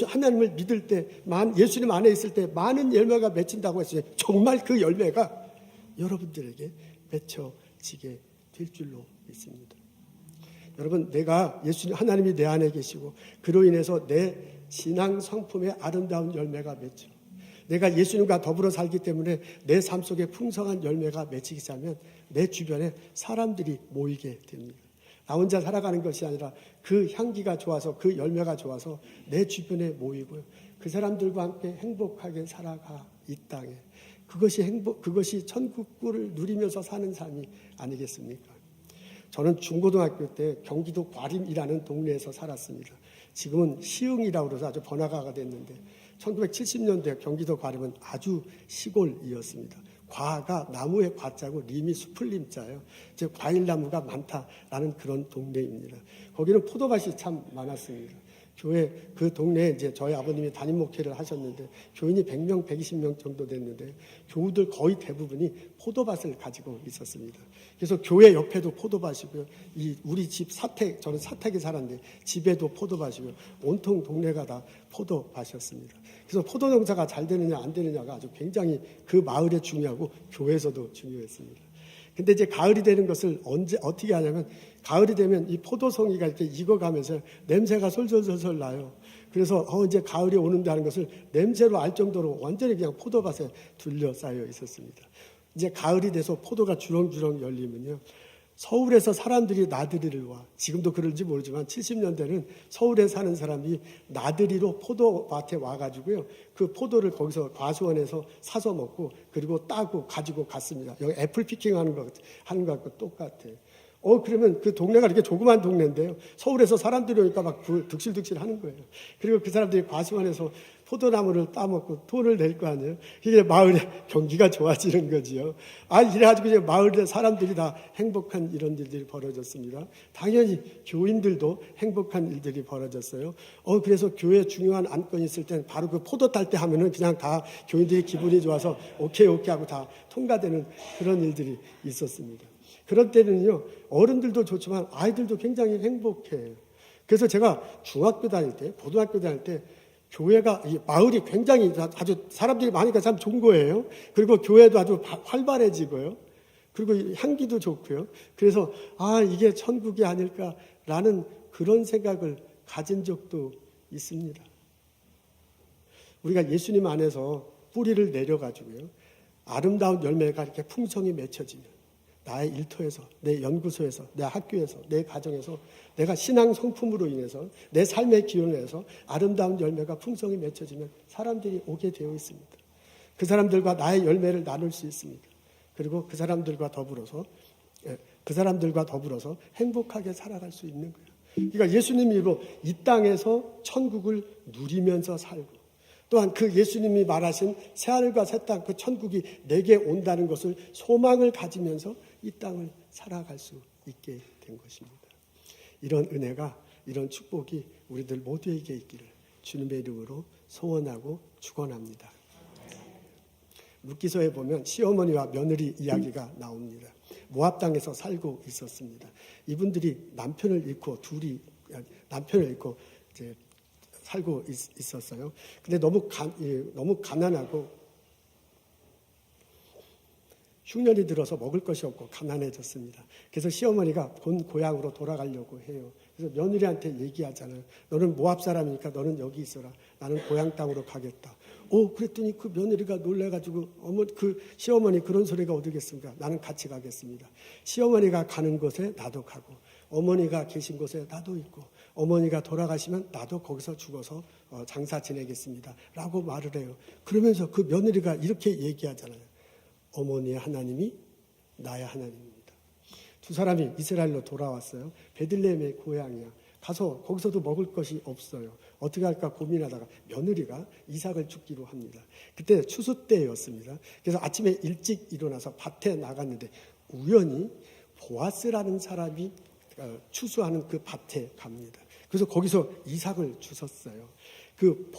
하나님을 믿을 때, 예수님 안에 있을 때 많은 열매가 맺힌다고 했어요. 정말 그 열매가 여러분들에게 맺혀지게 될 줄로 믿습니다. 여러분, 내가 하나님이 내 안에 계시고 그로 인해서 내 신앙 성품의 아름다운 열매가 맺혀. 내가 예수님과 더불어 살기 때문에 내 삶 속에 풍성한 열매가 맺히기 시작하면 내 주변에 사람들이 모이게 됩니다. 나 혼자 살아가는 것이 아니라 그 향기가 좋아서 그 열매가 좋아서 내 주변에 모이고요. 그 사람들과 함께 행복하게 살아가 이 땅에 그것이 행복, 그것이 천국을 누리면서 사는 삶이 아니겠습니까? 저는 중고등학교 때 경기도 과림이라는 동네에서 살았습니다. 지금은 시흥이라고 그래서 아주 번화가가 됐는데 1970년대 경기도 과림은 아주 시골이었습니다. 과가 나무의 과자고 림이 숲을 림자예요. 즉 과일나무가 많다라는 그런 동네입니다. 거기는 포도밭이 참 많았습니다. 교회 그 동네에 이제 저희 아버님이 담임 목회를 하셨는데 교인이 100명, 120명 정도 됐는데 교우들 거의 대부분이 포도밭을 가지고 있었습니다. 그래서 교회 옆에도 포도밭이고요. 우리 집 사택, 저는 사택에 살았는데 집에도 포도밭이고요. 온통 동네가 다 포도밭이었습니다. 그래서 포도 농사가 잘 되느냐 안 되느냐가 아주 굉장히 그 마을에 중요하고 교회에서도 중요했습니다. 근데 이제 가을이 되는 것을 어떻게 하냐면 가을이 되면 이 포도송이가 이렇게 익어가면서 냄새가 솔솔솔솔 나요. 그래서 이제 가을이 오는다는 것을 냄새로 알 정도로 완전히 그냥 포도밭에 둘러싸여 있었습니다. 이제 가을이 돼서 포도가 주렁주렁 열리면요. 서울에서 사람들이 나들이를 와. 지금도 그런지 모르지만 70년대는 서울에 사는 사람이 나들이로 포도밭에 와가지고요. 그 포도를 거기서 과수원에서 사서 먹고 그리고 따고 가지고 갔습니다. 여기 애플 피킹 하는 것과 똑같아요. 그러면 그 동네가 이렇게 조그만 동네인데요. 서울에서 사람들이 오니까 막 득실득실 하는 거예요. 그리고 그 사람들이 과수원에서 포도나무를 따먹고 돈을 낼 거 아니에요. 이게 마을의 경기가 좋아지는 거지요. 이래가지고 이제 마을의 사람들이 다 행복한 이런 일들이 벌어졌습니다. 당연히 교인들도 행복한 일들이 벌어졌어요. 그래서 교회에 중요한 안건이 있을 땐 바로 그 포도 딸 때 하면은 그냥 다 교인들이 기분이 좋아서 오케이 하고 다 통과되는 그런 일들이 있었습니다. 그런 때는요, 어른들도 좋지만 아이들도 굉장히 행복해요. 그래서 제가 중학교 다닐 때, 고등학교 다닐 때 교회가, 이 마을이 굉장히 아주 사람들이 많으니까 참 좋은 거예요. 그리고 교회도 아주 활발해지고요. 그리고 향기도 좋고요. 그래서 이게 천국이 아닐까라는 그런 생각을 가진 적도 있습니다. 우리가 예수님 안에서 뿌리를 내려가지고요. 아름다운 열매가 이렇게 풍성히 맺혀지면 나의 일터에서, 내 연구소에서, 내 학교에서, 내 가정에서 내가 신앙 성품으로 인해서 내 삶의 기운을 해서 아름다운 열매가 풍성히 맺혀지면 사람들이 오게 되어 있습니다. 그 사람들과 나의 열매를 나눌 수 있습니다. 그리고 그 사람들과 더불어서 행복하게 살아갈 수 있는 거예요. 그러니까 예수님으로 이 땅에서 천국을 누리면서 살고 또한 그 예수님이 말하신 새하늘과 새 땅, 그 천국이 내게 온다는 것을 소망을 가지면서 이 땅을 살아갈 수 있게 된 것입니다. 이런 은혜가, 이런 축복이 우리들 모두에게 있기를 주님의 이름으로 소원하고 축원합니다. 룻기서에 보면 시어머니와 며느리 이야기가 나옵니다. 모압 땅에서 살고 있었습니다. 이분들이 남편을 잃고 이제 살고 있었어요. 근데 너무 가난하고 흉년이 들어서 먹을 것이 없고 가난해졌습니다. 그래서 시어머니가 본 고향으로 돌아가려고 해요. 그래서 며느리한테 얘기하잖아요. 너는 모압 사람이니까 너는 여기 있어라. 나는 고향 땅으로 가겠다. 그랬더니 그 며느리가 놀래가지고 그 시어머니 그런 소리가 어디겠습니까? 나는 같이 가겠습니다. 시어머니가 가는 곳에 나도 가고 어머니가 계신 곳에 나도 있고 어머니가 돌아가시면 나도 거기서 죽어서 장사 지내겠습니다. 라고 말을 해요. 그러면서 그 며느리가 이렇게 얘기하잖아요. 어머니의 하나님이 나의 하나님입니다. 두 사람이 이스라엘로 돌아왔어요. 베들레헴의 고향이야. 가서 거기서도 먹을 것이 없어요. 어떻게 할까 고민하다가 며느리가 이삭을 죽기로 합니다. 그때 추수 때였습니다. 그래서 아침에 일찍 일어나서 밭에 나갔는데 우연히 보아스라는 사람이 추수하는 그 밭에 갑니다. 그래서 거기서 이삭을 주셨어요. 그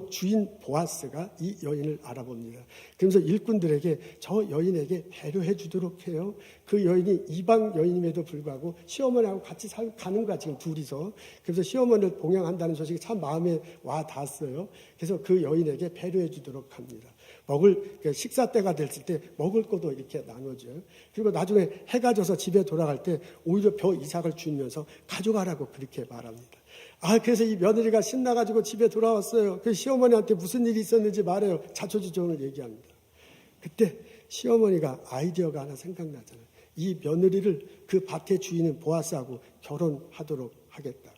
주인 보아스가 이 여인을 알아봅니다. 그러면서 일꾼들에게 저 여인에게 배려해 주도록 해요. 그 여인이 이방 여인임에도 불구하고 시어머니하고 같이 가는 거야, 지금 둘이서. 그래서 시어머니를 봉양한다는 소식이 참 마음에 와 닿았어요. 그래서 그 여인에게 배려해 주도록 합니다. 식사 때가 됐을 때 먹을 것도 이렇게 나눠줘요. 그리고 나중에 해가 져서 집에 돌아갈 때 오히려 이삭을 주면서 가져가라고 그렇게 말합니다. 그래서 이 며느리가 신나가지고 집에 돌아왔어요. 그 시어머니한테 무슨 일이 있었는지 말해요. 자초지종을 얘기합니다. 그때 시어머니가 아이디어가 하나 생각나잖아요. 이 며느리를 그 밭의 주인인 보아스하고 결혼하도록 하겠다.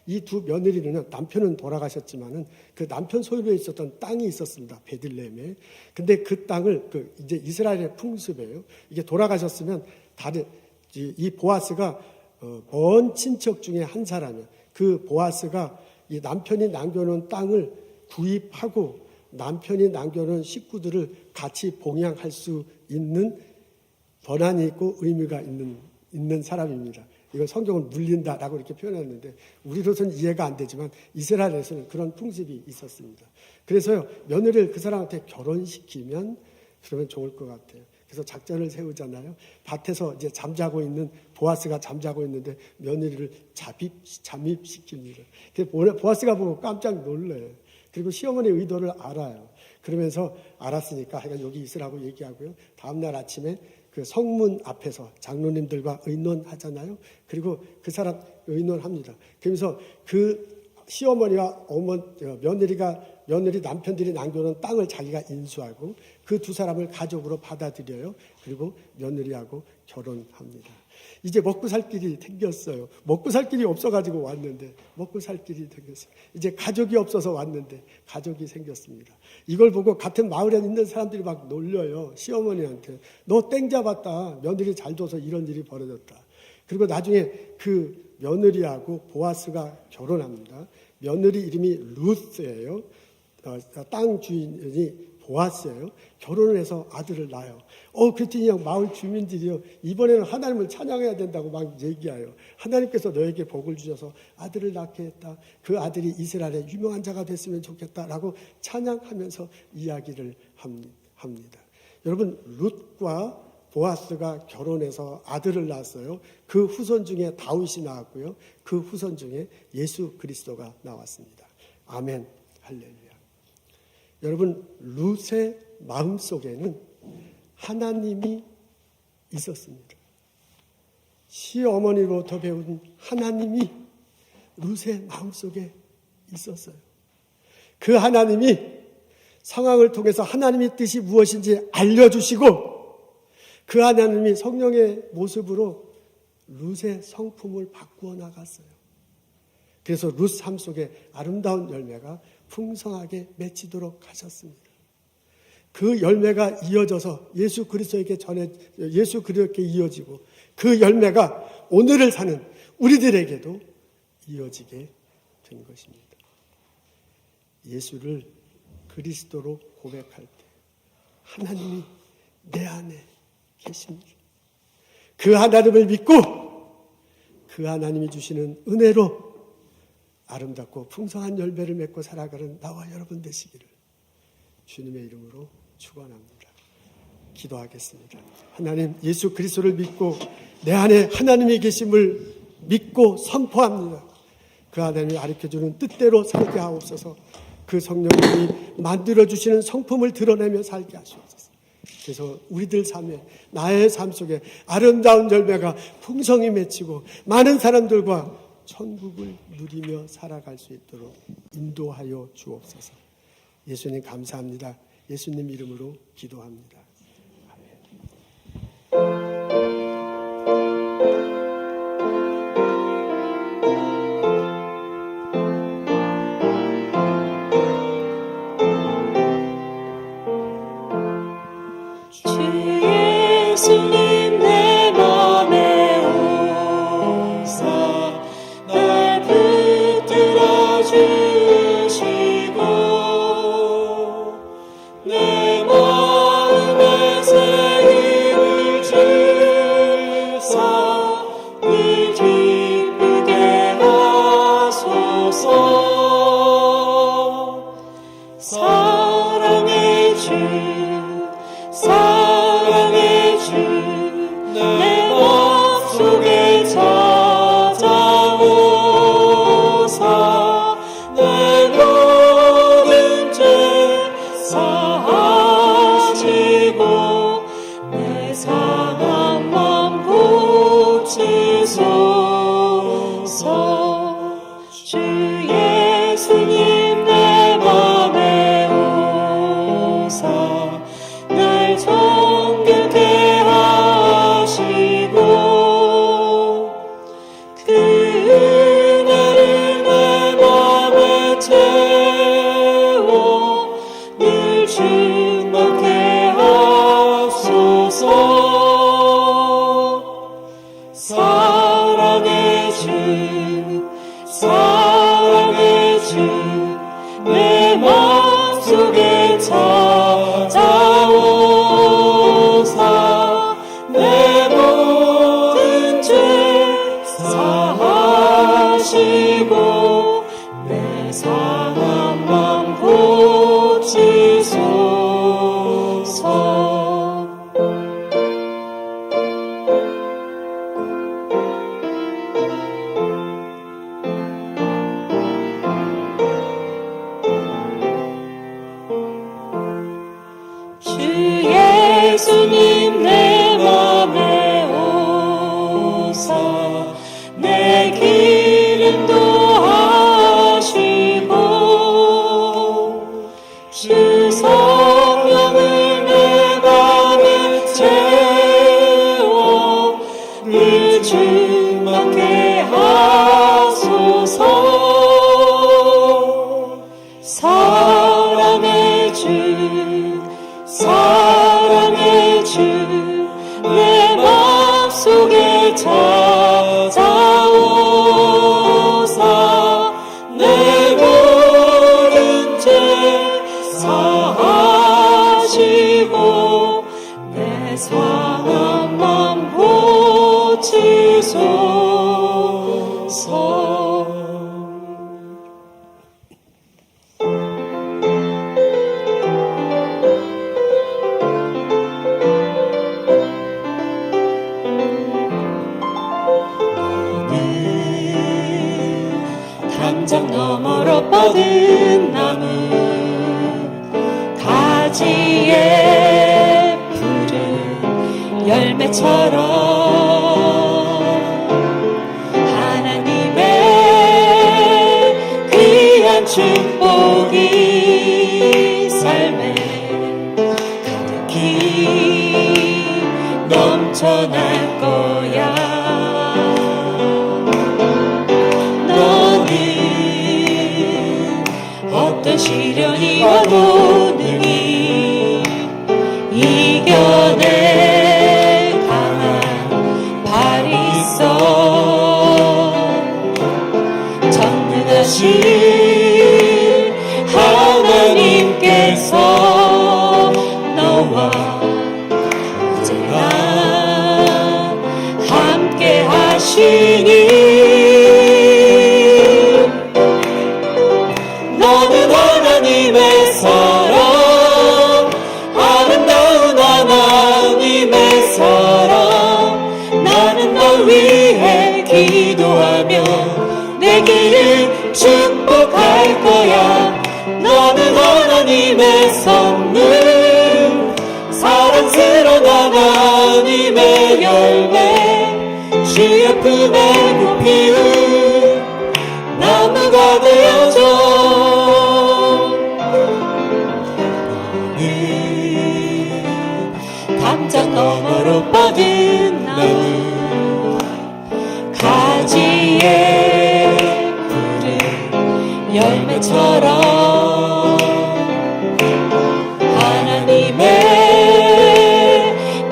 이 두 며느리는 남편은 돌아가셨지만은 그 남편 소유로 있었던 땅이 있었습니다. 베들레헴에. 근데 그 땅을 이제 이스라엘의 풍습이에요. 이게 돌아가셨으면 이 보아스가 먼 친척 중에 한 사람이에요. 그 보아스가 이 남편이 남겨놓은 땅을 구입하고 남편이 남겨놓은 식구들을 같이 봉양할 수 있는 권한이 있고 의미가 있는 사람입니다. 이걸 성경은 물린다라고 이렇게 표현했는데 우리로서는 이해가 안 되지만 이스라엘에서는 그런 풍습이 있었습니다. 그래서요, 며느리를 그 사람한테 결혼시키면 그러면 좋을 것 같아요. 그래서 작전을 세우잖아요. 밭에서 이제 보아스가 잠자고 있는데 며느리를 잠입시킵니다. 보아스가 보고 깜짝 놀라요. 그리고 시어머니의 의도를 알아요. 그러면서 알았으니까 하여간 여기 있으라고 얘기하고요. 다음날 아침에 그 성문 앞에서 장로님들과 의논하잖아요. 그리고 그 사람 의논합니다. 그러면서 그 시어머니와 며느리 남편들이 남겨놓은 땅을 자기가 인수하고 그 두 사람을 가족으로 받아들여요. 그리고 며느리하고 결혼합니다. 이제 먹고 살 길이 생겼어요. 먹고 살 길이 없어가지고 왔는데 먹고 살 길이 생겼어요. 이제 가족이 없어서 왔는데 가족이 생겼습니다. 이걸 보고 같은 마을에 있는 사람들이 막 놀려요. 시어머니한테. 너 땡 잡았다. 며느리 잘 둬서 이런 일이 벌어졌다. 그리고 나중에 그 며느리하고 보아스가 결혼합니다. 며느리 이름이 루스예요. 땅 주인이 보아스예요. 결혼을 해서 아들을 낳아요. 그랬더니 마을 주민들이요, 이번에는 하나님을 찬양해야 된다고 막 얘기해요. 하나님께서 너에게 복을 주셔서 아들을 낳게 했다. 그 아들이 이스라엘의 유명한 자가 됐으면 좋겠다라고 찬양하면서 이야기를 합니다. 여러분, 룻과 보아스가 결혼해서 아들을 낳았어요. 그 후손 중에 다윗이 나왔고요. 그 후손 중에 예수 그리스도가 나왔습니다. 아멘, 할렐루야. 여러분, 룻의 마음속에는 하나님이 있었습니다. 시어머니로부터 배운 하나님이 룻의 마음속에 있었어요. 그 하나님이 상황을 통해서 하나님의 뜻이 무엇인지 알려주시고 그 하나님이 성령의 모습으로 룻의 성품을 바꾸어 나갔어요. 그래서 룻 삶 속에 아름다운 열매가 풍성하게 맺히도록 하셨습니다. 그 열매가 이어져서 예수 그리스도에게 이어지고 그 열매가 오늘을 사는 우리들에게도 이어지게 된 것입니다. 예수를 그리스도로 고백할 때 하나님이 내 안에 계십니다. 그 하나님을 믿고 그 하나님이 주시는 은혜로 아름답고 풍성한 열매를 맺고 살아가는 나와 여러분 되시기를 주님의 이름으로 축원합니다. 기도하겠습니다. 하나님, 예수 그리스도를 믿고 내 안에 하나님이 계심을 믿고 선포합니다. 그 하나님이 가르쳐주는 뜻대로 살게 하옵소서. 그 성령님이 만들어주시는 성품을 드러내며 살게 하시옵소서. 그래서 우리들 삶에, 나의 삶 속에 아름다운 열매가 풍성히 맺히고 많은 사람들과 천국을 누리며 살아갈 수 있도록 인도하여 주옵소서. 예수님 감사합니다. 예수님 이름으로 기도합니다. 예수님 내 맘에 오사 날 붙들어 주시고 내 마음에 새 힘을 주사 늘 기쁘게 하소서. 사랑의 주 내 맘속에 찾아오사 내 모든 죄 사하시고 내 상한 맘 고치소서. 주 예수님 내 맘에 오사 날 정결케 하시고 그 은혜를 사랑의 주, 사랑의 주, 내 맘속에 찾아오사 내 모든 죄 사하시고 내 상한 맘 고치소서. 주 예수님 내 맘에 오사 내 기름도 하시고 주 성령을 내 맘에 채워 늘 충만케 하소서. 사랑의 주, 사랑의 주, 내 맘속에 찾아오사 내 모든 죄 사하시고 내 상한 맘 고치소서. 담장 너머로 뻗은 나무 가지에 푸른 열매처럼 하나님의 귀한 축복이 삶에 가득히 넘쳐날 거야. 어떤 시련이 와도 능히 이겨낼 강한 발이 있어. 전능하신 하나님께서 너와 언제나 함께 하시니 너는 하나님의 사랑, 아름다운 하나님의 사랑. 나는 널 위해 기도하며 내 길을 축복할 거야. 너는 하나님의 선물, 사랑스러운 하나님의 열매. 주의 품에 꽃피운 나무가 되어줘. 담장 너머로 뻗은 나무 가지에 푸른 열매처럼 하나님의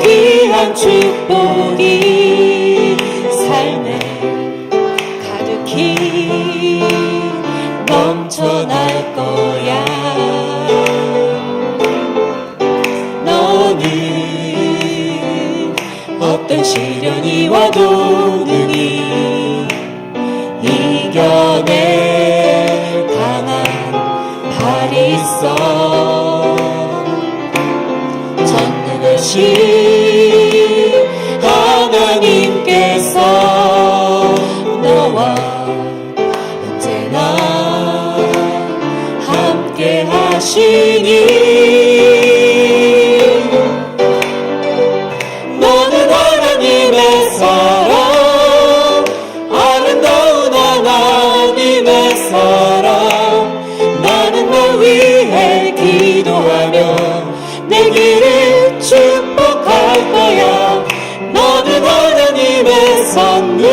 귀한 축복이 삶에 가득히 넘쳐날 거야. 어떤 시련이 와도 능히 이겨낼 강한 발이 있어. 전능하신 하나님께서 너와 언제나 함께 하시니 하나님의 사랑, 아름다운 하나님의 사랑. 나는 널 위해 기도하며 내 길을 축복할 거야. 너는 하나님의 선물,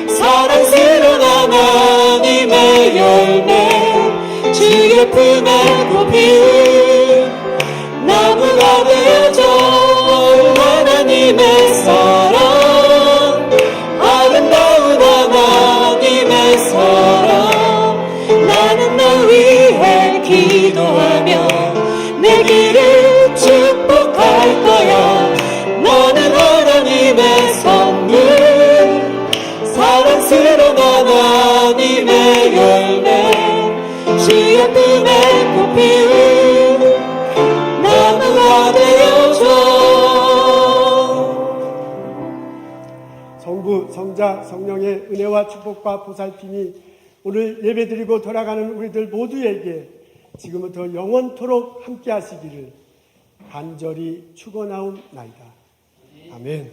사랑스러운 하나님의 열매. 주의 품에 꽃피운 나무가 되어줘. 하나님의 사랑, 다스런 하나님의 열매 주의 품에 꽃 피운 나무가 되어줘. 성부, 성자, 성령의 은혜와 축복과 보살핌이 오늘 예배드리고 돌아가는 우리들 모두에게 지금부터 영원토록 함께 하시기를 간절히 축원하옵나이다. 아멘.